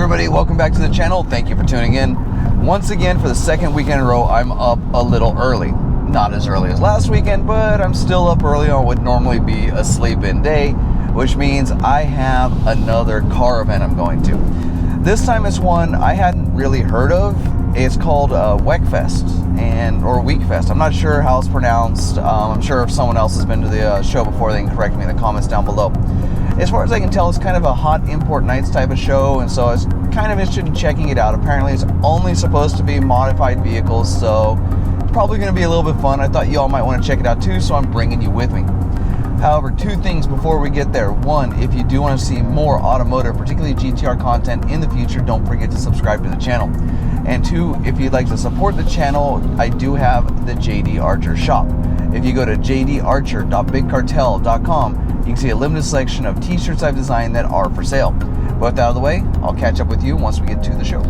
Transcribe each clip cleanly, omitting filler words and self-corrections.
everybody, welcome back to the channel. Thank you for tuning in. Once again, for the second weekend in a row, I'm up a little early. Not as early as last weekend, but I'm still up early on what would normally be a sleep-in day, which means I have another car event I'm going to. This time it's one I hadn't really heard of. It's called Wekfest or Wekfest. I'm not sure how it's pronounced. I'm sure if someone else has been to the show before, they can correct me in the comments down below. As far as I can tell, it's kind of a hot import nights type of show, and so I was kind of interested in checking it out. Apparently it's only supposed to be modified vehicles, so it's probably going to be a little bit fun. I thought you all might want to check it out too, so I'm bringing you with me. However, two things before we get there. One, if you do want to see more automotive, particularly GTR content in the future, don't forget to subscribe to the channel. And two, if you'd like to support the channel, I do have the JD Archer shop. If you go to jdarcher.bigcartel.com, you can see a limited selection of t-shirts I've designed that are for sale. But with that out of the way, I'll catch up with you once we get to the show.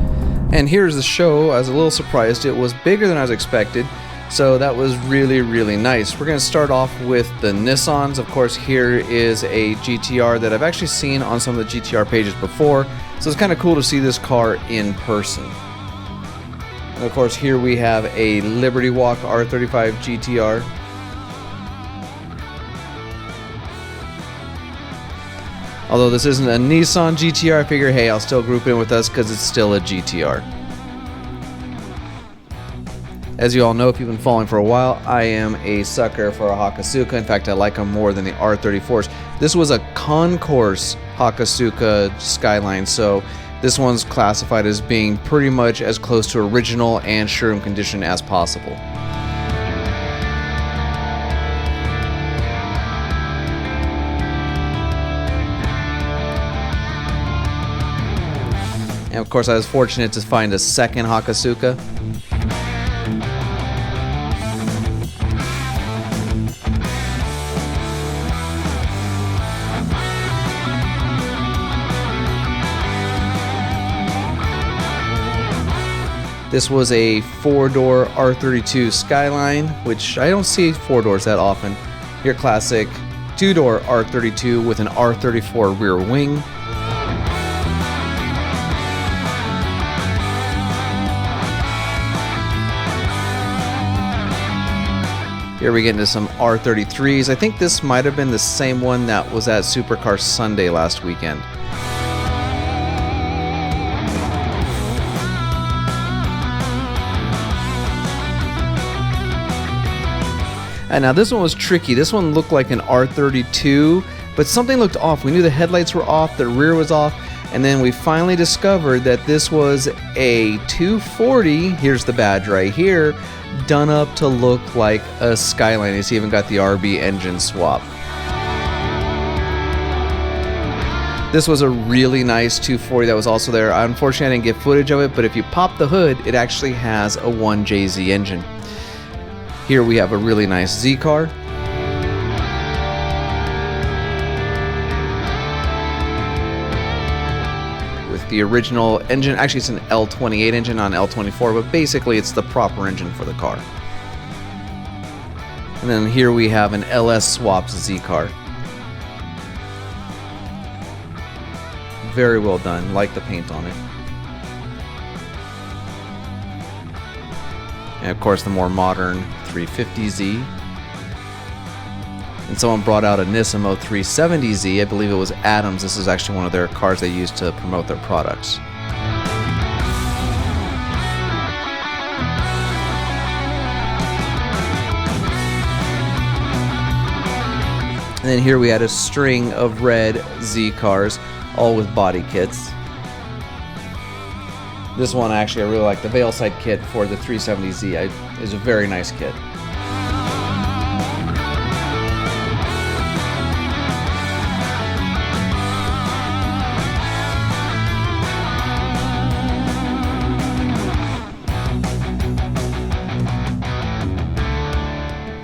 And here's the show. I was a little surprised. It was bigger than I was expected, so that was really, really nice. We're going to start off with the Nissans. Of course, here is a GTR that I've actually seen on some of the GTR pages before, so it's kind of cool to see this car in person. And of course, here we have a Liberty Walk R35 GTR. Although this isn't a Nissan GTR, I figure, hey, I'll still group in with us because it's still a GTR. As you all know, if you've been following for a while, I am a sucker for a Hakosuka. In fact, I like them more than the R34s. This was a concourse Hakosuka SKYLINE, so this one's classified as being pretty much as close to original and showroom condition as possible. And of course, I was fortunate to find a second Hakosuka. This was a four-door R32 SKYLINE, which I don't see four doors that often. Your classic two-door R32 with an R34 rear wing. Here we get into some R33s. I think this might have been the same one that was at SUPERCAR Sunday last weekend. And now this one was tricky. This one looked like an R32, but something looked off. We knew the headlights were off, the rear was off, and then we finally discovered that this was a 240, here's the badge right here, done up to look like a SKYLINE. It's even got the RB engine swap. This was a really nice 240 that was also there. Unfortunately, I didn't get footage of it, but if you pop the hood, it actually has a 1JZ engine. Here we have a really nice Z car. With the original engine. Actually, it's an L28 engine, not an L24, but basically it's the proper engine for the car. And then here we have an LS swapped Z car. Very well done. Like the paint on it. And of course the more modern 350Z. And someone brought out a Nissan 370Z. I believe it was Adams. This is actually one of their cars they use to promote their products. And then here we had a string of red Z cars, all with body kits. This one, actually, I really like the Veilside kit for the 370Z. It's a very nice kit.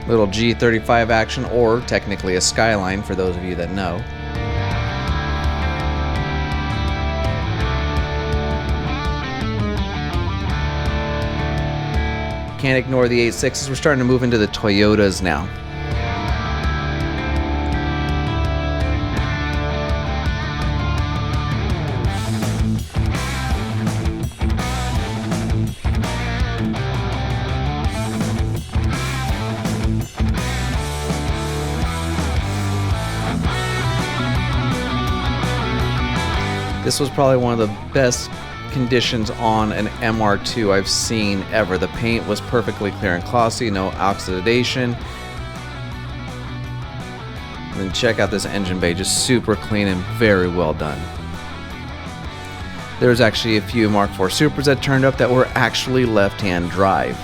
Little G35 action, or technically a SKYLINE for those of you that know. Can't ignore the 8.6s. We're starting to move into the Toyotas now. This was probably one of the best conditions on an MR2 I've seen ever. The paint was perfectly clear and glossy, no oxidation. And then check out this engine bay, just super clean and very well done. There was actually a few Mark IV Supers that turned up that were actually left-hand drive.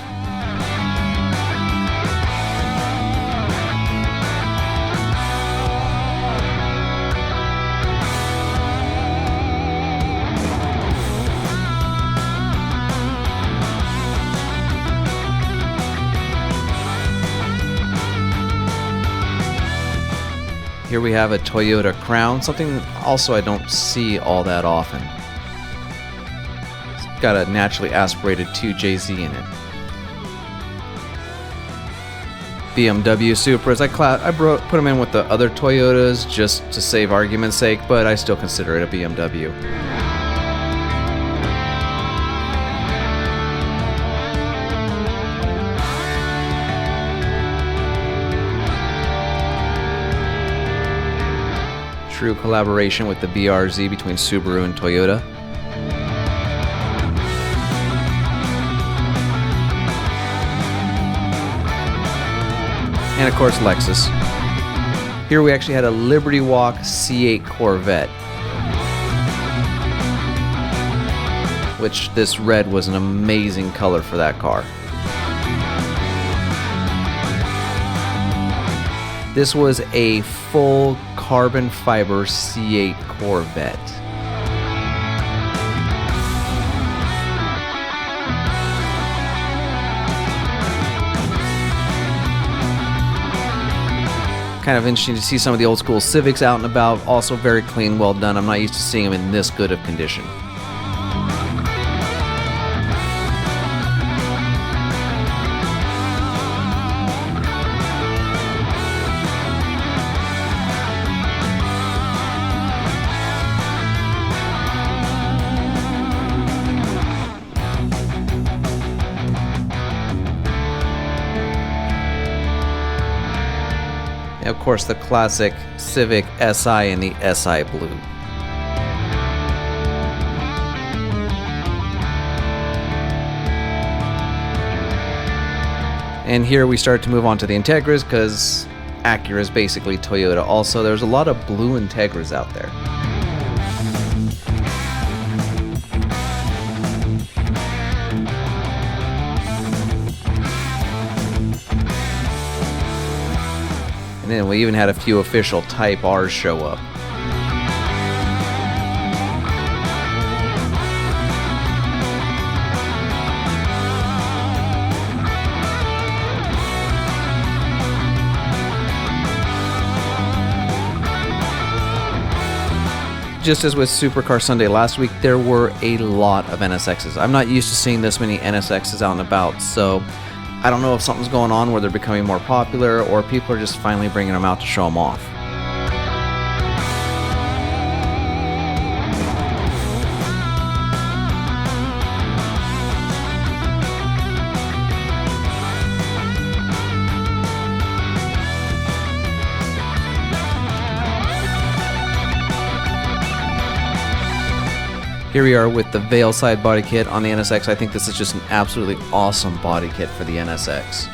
Here we have a Toyota Crown, something also I don't see all that often. It's got a naturally aspirated 2JZ in it. BMW Supras, I put them in with the other Toyotas just to save argument's sake, but I still consider it a BMW. True collaboration with the BRZ between Subaru and Toyota. And of course Lexus. Here we actually had a Liberty Walk C8 Corvette, which this red was an amazing color for that car. This was a full carbon fiber C8 Corvette. Kind of interesting to see some of the old school Civics out and about, also very clean, well done. I'm not used to seeing them in this good of condition. And of course, the classic Civic SI in the SI Blue. And here we start to move on to the Integras, because Acura is basically Toyota also. There's a lot of blue Integras out there. And then we even had a few official Type R's show up. Just as with Supercar Sunday last week, there were a lot of NSXs. I'm not used to seeing this many NSXs out and about, so I don't know if something's going on where they're becoming more popular or people are just finally bringing them out to show them off. Here we are with the Veil side body kit on the NSX. I think this is just an absolutely awesome body kit for the NSX.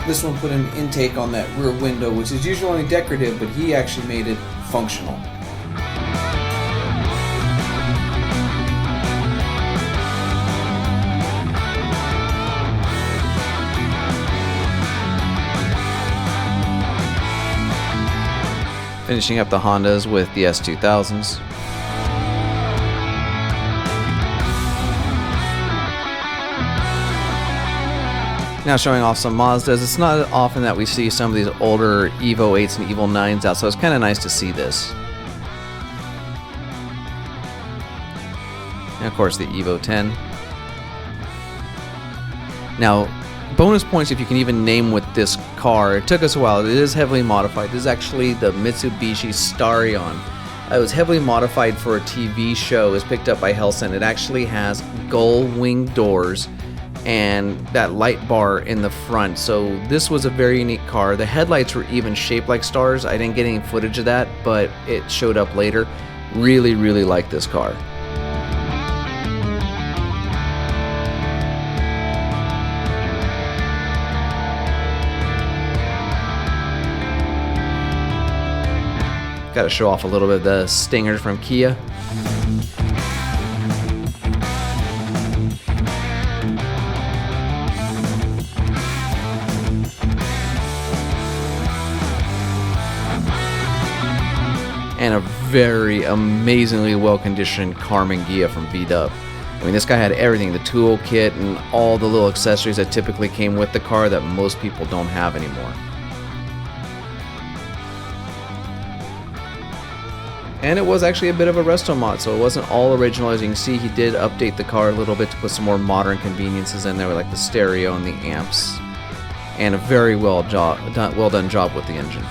This one put an intake on that rear window, which is usually only decorative, but he actually made it functional. Finishing up the Hondas with the S2000s. Now showing off some Mazdas. It's not often that we see some of these older Evo 8s and Evo 9s out, so it's kind of nice to see this. And of course the Evo 10. Now, bonus points if you can even name what this car. It took us a while. It is heavily modified. This is actually the Mitsubishi Starion. It was heavily modified for a TV show. It was picked up by Helsen. It actually has gull wing doors and that light bar in the front. So this was a very unique car. The headlights were even shaped like stars. I didn't get any footage of that, but it showed up later. Really, really like this car. Got to show off a little bit of the Stinger from Kia. And a very amazingly well-conditioned Carmen Ghia from VW. I mean, this guy had everything, the tool kit and all the little accessories that typically came with the car that most people don't have anymore. And it was actually a bit of a resto mod, so it wasn't all original. As you can see, he did update the car a little bit to put some more modern conveniences in there, like the stereo and the amps. And a very well done job with the engine.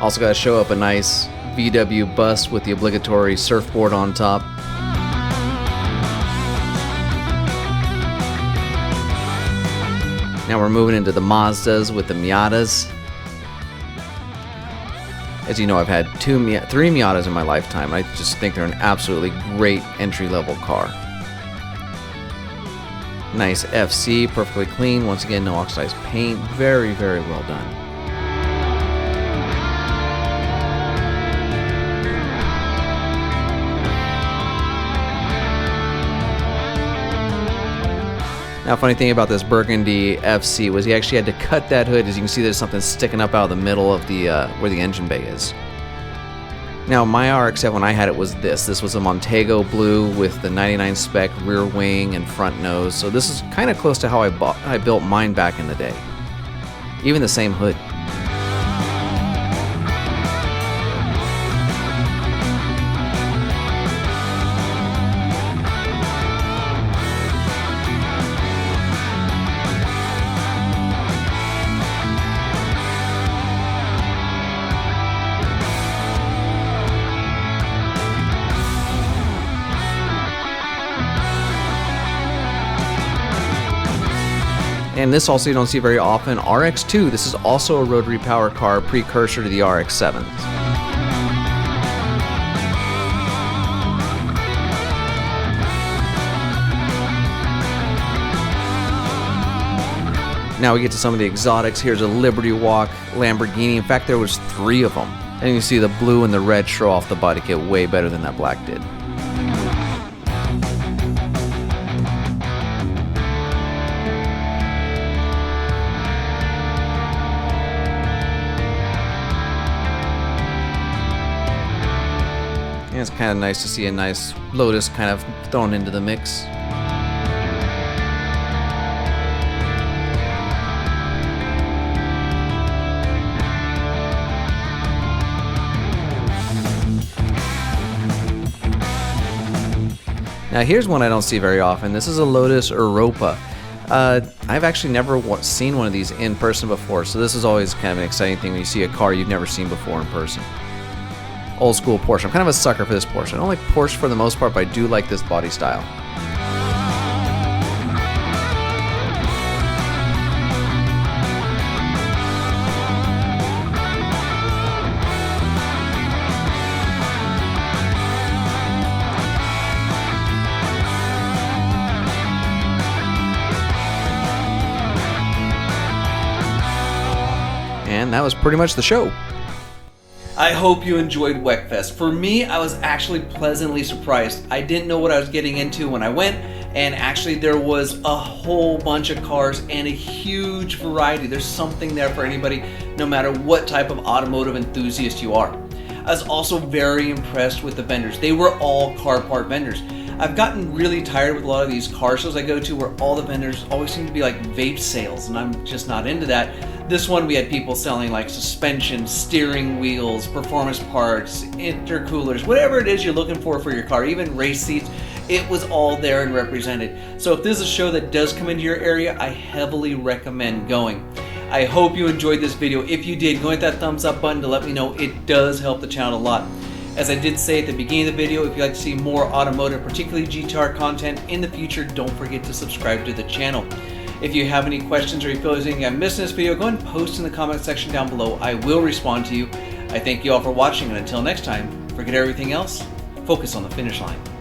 Also got to show up a nice VW bus with the obligatory surfboard on top. Now we're moving into the Mazdas with the Miatas. As you know, I've had three Miatas in my lifetime. I just think they're an absolutely great entry-level car. Nice FC, perfectly clean. Once again, no oxidized paint. Very, very well done. Now, funny thing about this Burgundy FC was he actually had to cut that hood. As you can see, there's something sticking up out of the middle of the where the engine bay is. Now, my RX-7 when I had it was this. This was a Montego blue with the 99 spec rear wing and front nose. So this is kind of close to how I built mine back in the day. Even the same hood. And this also you don't see very often. RX-2, this is also a rotary power car, precursor to the RX-7s. Now we get to some of the exotics. Here's a Liberty Walk Lamborghini. In fact, there was 3 of them. And you can see the blue and the red show off the body kit way better than that black did. And it's kind of nice to see a nice Lotus kind of thrown into the mix. Now here's one I don't see very often. This is a Lotus Europa. I've actually never seen one of these in person before, so this is always kind of an exciting thing when you see a car you've never seen before in person. Old school Porsche. I'm kind of a sucker for this Porsche. I don't like Porsche for the most part, but I do like this body style. And that was pretty much the show. I hope you enjoyed Wekfest. For me, I was actually pleasantly surprised. I didn't know what I was getting into when I went, and actually there was a whole bunch of cars and a huge variety. There's something there for anybody, no matter what type of automotive enthusiast you are. I was also very impressed with the vendors. They were all car part vendors. I've gotten really tired with a lot of these car shows I go to where all the vendors always seem to be like vape sales, and I'm just not into that. This one we had people selling like suspension, steering wheels, performance parts, intercoolers, whatever it is you're looking for your car, even race seats. It was all there and represented. So if this is a show that does come into your area, I heavily recommend going. I hope you enjoyed this video. If you did, go hit that thumbs up button to let me know. It does help the channel a lot. As I did say at the beginning of the video, if you'd like to see more automotive, particularly GTR content in the future, don't forget to subscribe to the channel. If you have any questions or you feel there's anything I missed in this video, go ahead and post in the comment section down below. I will respond to you. I thank you all for watching, and until next time, forget everything else, focus on the finish line.